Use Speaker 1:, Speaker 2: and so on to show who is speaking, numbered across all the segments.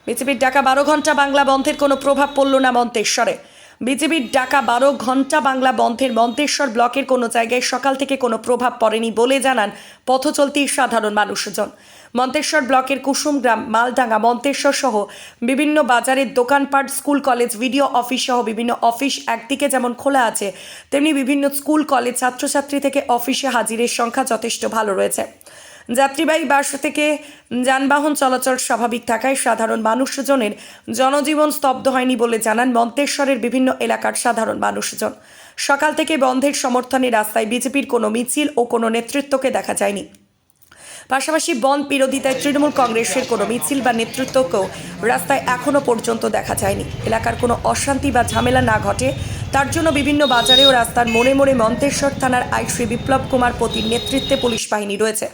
Speaker 1: বিজেপির ডাকা 12 ঘন্টা বাংলা বন্ধের কোনো প্রভাব পড়ল না মন্তেশ্বরে। বিজেপির ডাকা 12 ঘন্টা বাংলা বন্ধের মন্তেশ্বর ব্লকের কোনো জায়গায় সকাল থেকে কোনো প্রভাব পড়েনি বলে জানান পথচলতি সাধারণ মানুষজন। মন্তেশ্বর ব্লকের কুসুমগ্রাম, মালডাঙ্গা, মন্তেশ্বর সহ বিভিন্ন বাজারের দোকানপাট, স্কুল কলেজ, ভিডিও অফিস সহ বিভিন্ন অফিস একদিকে যেমন খোলা আছে, তেমনি বিভিন্ন স্কুল কলেজ ছাত্রছাত্রী থেকে অফিসে হাজিরের সংখ্যা যথেষ্ট ভালো রয়েছে। যাত্রীবাহী বাস থেকে যানবাহন চলাচল স্বাভাবিক থাকায় সাধারণ মানুষজনের জনজীবন স্তব্ধ হয়নি বলে জানান মন্তেশ্বরের বিভিন্ন এলাকার সাধারণ মানুষজন। সকাল থেকে বন্ধের সমর্থনে রাস্তায় বিজেপির কোনো মিছিল ও কোনো নেতৃত্বকে দেখা যায়নি। পাশাপাশি বন্ধ বিরোধিতায় তৃণমূল কংগ্রেসের কোনো মিছিল বা নেতৃত্বকেও রাস্তায় এখনও পর্যন্ত দেখা যায়নি। এলাকার কোনো অশান্তি বা ঝামেলা না ঘটে তার জন্য বিভিন্ন বাজারে ও রাস্তার মোড়ে মোড়ে মন্তেশ্বর থানার আইসি বিপ্লব কুমার পতির নেতৃত্বে পুলিশ বাহিনী রয়েছে।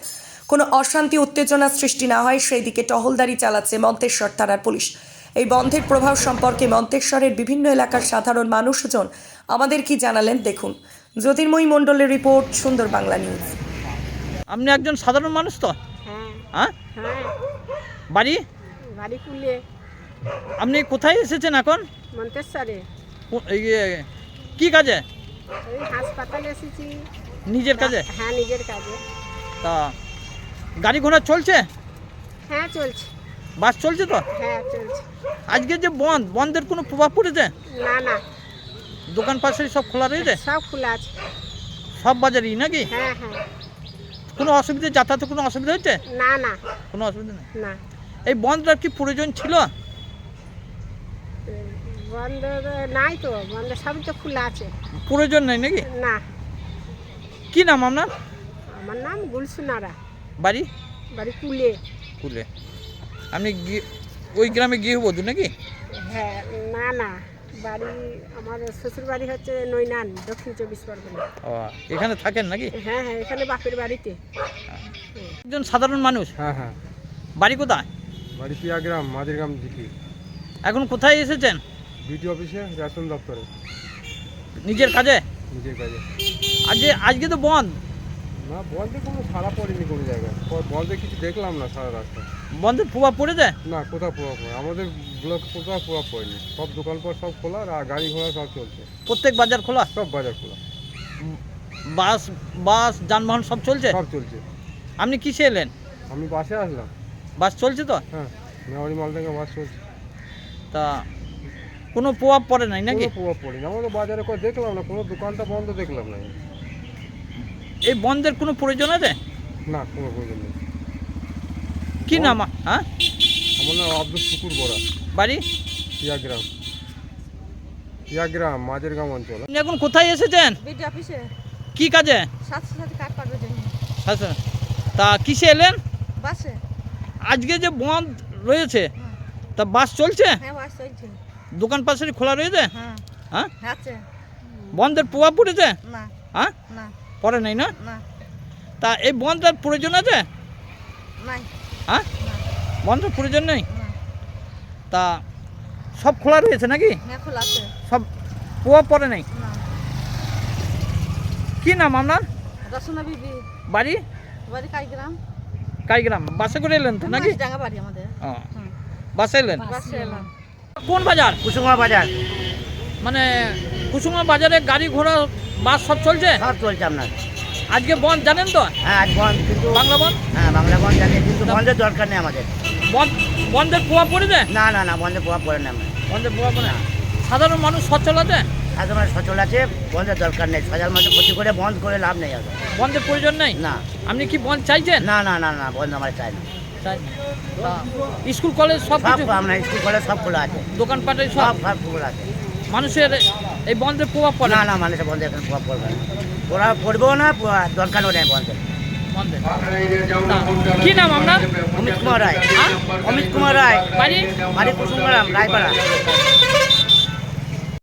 Speaker 1: কোনো অশান্তি উত্তেজনা সৃষ্টি না হয় সেই দিকে টহলদারি চালাচ্ছে মন্তেশ্বর থানার পুলিশ। এই বন্ধের প্রভাব সম্পর্কে মন্তেশ্বরের বিভিন্ন এলাকার সাধারণ মানুষজন আমাদের কি জানালেন দেখুন। জ্যোতির্ময়ী মণ্ডলের রিপোর্ট, সুন্দর বাংলা নিউজ।
Speaker 2: আপনি একজন সাধারণ মানুষ তো?
Speaker 3: হ্যাঁ
Speaker 2: হ্যাঁ,
Speaker 3: হ্যাঁ
Speaker 2: বাড়ি
Speaker 3: বাড়ি কুলে
Speaker 2: আপনি কোথায় এসেছেন এখন?
Speaker 3: মন্তেশ্বরে
Speaker 2: কি কাজে?
Speaker 3: ওই হাসপাতালে এসেছি।
Speaker 2: নিজের কাজে?
Speaker 3: হ্যাঁ নিজের কাজে।
Speaker 2: তা গাড়ি ঘোড়া চলছে?
Speaker 3: হ্যাঁ চলছে।
Speaker 2: বাস চলছে তো?
Speaker 3: হ্যাঁ চলছে।
Speaker 2: আজকে যে বন্ধের কোনো প্রভাব পড়েছে?
Speaker 3: না না,
Speaker 2: দোকান পাশে সব খোলা রয়েছে?
Speaker 3: সব খোলা আছে।
Speaker 2: সব বাজারই নাকি?
Speaker 3: হ্যাঁ হ্যাঁ।
Speaker 2: কোনো অসুবিধা, যাতায়াতে কোনো অসুবিধা হচ্ছে?
Speaker 3: না না
Speaker 2: কোনো অসুবিধা নেই।
Speaker 3: না,
Speaker 2: এই বন্ধটার কি প্রয়োজন ছিল?
Speaker 3: বন্ধ নাই তো, বন্ধ সবই তো খোলা আছে।
Speaker 2: প্রয়োজন নেই নাকি?
Speaker 3: না।
Speaker 2: কি নাম আপনার?
Speaker 3: আমার নাম গুলসুনারা,
Speaker 2: বাড়ি?
Speaker 3: বাড়ি কুলে।
Speaker 2: কুলে। আপনি ওই গ্রামে গৃহবধূ নাকি?
Speaker 3: হ্যাঁ না না, বাড়ি আমার শ্বশুর বাড়ি হচ্ছে নৈনান, দক্ষিণ 24 পরগনা।
Speaker 2: ও, এখানে থাকেন নাকি?
Speaker 3: হ্যাঁ হ্যাঁ, এখানে বাপের বাড়িতে।
Speaker 2: একজন সাধারণ মানুষ।
Speaker 4: হ্যাঁ হ্যাঁ,
Speaker 2: বাড়ি কোথায়?
Speaker 4: বাড়ি পিয়াগ্রাম, মাঝিরগ্রাম জিপি।
Speaker 2: এখন কোথায় এসেছেন?
Speaker 4: বিডিও অফিসে, রেশন দপ্তরে,
Speaker 2: নিজের কাজে?
Speaker 4: নিজের কাজে।
Speaker 2: আজকে তো বন্ধ।
Speaker 4: না, বলতে কোনো সারা পড়েনি কোনো জায়গায়, বলতে কিছু দেখলাম না সারা রাস্তা।
Speaker 2: বন্ধের প্রভাব পড়েছে?
Speaker 4: না, কোথাও প্রভাব পড়ে আমাদের ব্লক, কোথাও প্রভাব পড়েনি। সব দোকানপাট সব খোলা, আর গাড়ি ঘোড়া সব চলছে।
Speaker 2: প্রত্যেক বাজার খোলা?
Speaker 4: সব বাজার খোলা,
Speaker 2: বাস যানবাহন সব চলছে?
Speaker 4: সব চলছে।
Speaker 2: আপনি কিসে এলেন?
Speaker 4: আমি বাসে আসলাম।
Speaker 2: বাস চলছে তো?
Speaker 4: হ্যাঁ, মেওয়ারি মালডাঙ্গা বাস চলছে।
Speaker 2: তা কোনো প্রভাব পড়ে নাই নাকি?
Speaker 4: কোনো প্রভাব পড়েনি আমাদের বাজারে, কোনো দেখলাম না, কোনো দোকানটা বন্ধ দেখলাম না।
Speaker 2: এই বন্ধের কোনো প্রয়োজন আছে?
Speaker 4: না, কোনো প্রয়োজন নেই।
Speaker 2: কি নাম? হ্যাঁ,
Speaker 4: আমার নাম আব্দুল শুকুর বড়া,
Speaker 2: বাড়ি?
Speaker 4: পিয়াগ্রাম, পিয়াগ্রাম মাঝেরগ্রাম অঞ্চল।
Speaker 2: আপনি এখন কোথায় এসেছেন?
Speaker 3: বিডি অফিসে
Speaker 2: কি কাজে?
Speaker 3: সাথে সাথে কাট পাঠার জন্য।
Speaker 2: আচ্ছা, তা কিসে এলেন?
Speaker 3: বাসে।
Speaker 2: আজকে যে বন্ধ রয়েছে তা বাস চলছে?
Speaker 3: হ্যাঁ বাস চলছে।
Speaker 2: দোকান পাশারি খোলা রয়েছে?
Speaker 3: হ্যাঁ
Speaker 2: হ্যাঁ,
Speaker 3: আছে।
Speaker 2: বন্ধের প্রভাব পড়েছে?
Speaker 3: না
Speaker 2: হ্যাঁ,
Speaker 3: না
Speaker 2: পড়ে নাই না?
Speaker 3: না
Speaker 2: তা এই বন্ধের প্রয়োজন আছে?
Speaker 3: নাই।
Speaker 2: হ্যাঁ,
Speaker 3: না
Speaker 2: বন্ধের প্রয়োজন নেই।
Speaker 3: না।
Speaker 2: তা সব খোলা রয়েছে নাকি?
Speaker 3: হ্যাঁ খোলা আছে।
Speaker 2: সব প্রভাব পড়ে নাই?
Speaker 3: না।
Speaker 2: কি নাম আপনার?
Speaker 3: রসনা বিবি,
Speaker 2: বাড়ি?
Speaker 3: বাড়ি কাইগ্রাম।
Speaker 2: কাইগ্রাম। বাসে করে এলেন তো নাকি?
Speaker 3: ডাঙ্গা বাড়ি আমাদের।
Speaker 2: ও, বাসে এলেন।
Speaker 3: বাসে এলাম।
Speaker 2: কোন বাজার?
Speaker 5: কুসুমা বাজার।
Speaker 2: মানে কুসুমা বাজারে গাড়ি ঘোড়া বাস সব চলছে?
Speaker 5: সব চলছে আপনার।
Speaker 2: আজকে বন্ধ জানেন তো?
Speaker 5: হ্যাঁ আজ বন্ধ, কিন্তু
Speaker 2: বাংলা বন্ধ?
Speaker 5: হ্যাঁ বাংলা বন্ধ জানি, কিন্তু বন্ধের দরকার নেই আমাদের।
Speaker 2: বন্ধের প্রভাব পড়েছে?
Speaker 5: না না না, বন্ধের প্রভাব পড়ে না আমরা।
Speaker 2: বন্ধের প্রভাব পড়ে না। সাধারণ মানুষ সচ্ছল আছে?
Speaker 5: সাধারণ সচল আছে, বন্ধের দরকার নেই। সাধারণ মানুষ ক্ষতি করে বন্ধ করে লাভ নেই আর।
Speaker 2: বন্ধের প্রয়োজন নেই?
Speaker 5: না
Speaker 2: আপনি কি বন্ধ চাইছেন?
Speaker 5: না না না না, বন্ধ আমরা চাই না।
Speaker 2: তা স্কুল কলেজ সব
Speaker 5: সব
Speaker 2: কিছু,
Speaker 5: আমরা স্কুল কলেজ সব খোলা আছে,
Speaker 2: দোকানপাটে
Speaker 5: সব
Speaker 2: সব
Speaker 5: সব খোলা আছে।
Speaker 2: মানুষের এই বন্ধের প্রভাব পড়ে?
Speaker 5: না না, মানুষের বন্ধের এখানে প্রভাব পড়বে না, ওরা পড়বেও না, দরকারও নেই বন্ধের।
Speaker 2: বন্ধের। তা, কি নাম আপনার?
Speaker 5: অমিত কুমার রায়।
Speaker 2: হ্যাঁ?
Speaker 5: অমিত কুমার রায়,
Speaker 2: বাড়ি?
Speaker 5: বাড়ি কুসুমগ্রাম, রায়পাড়া।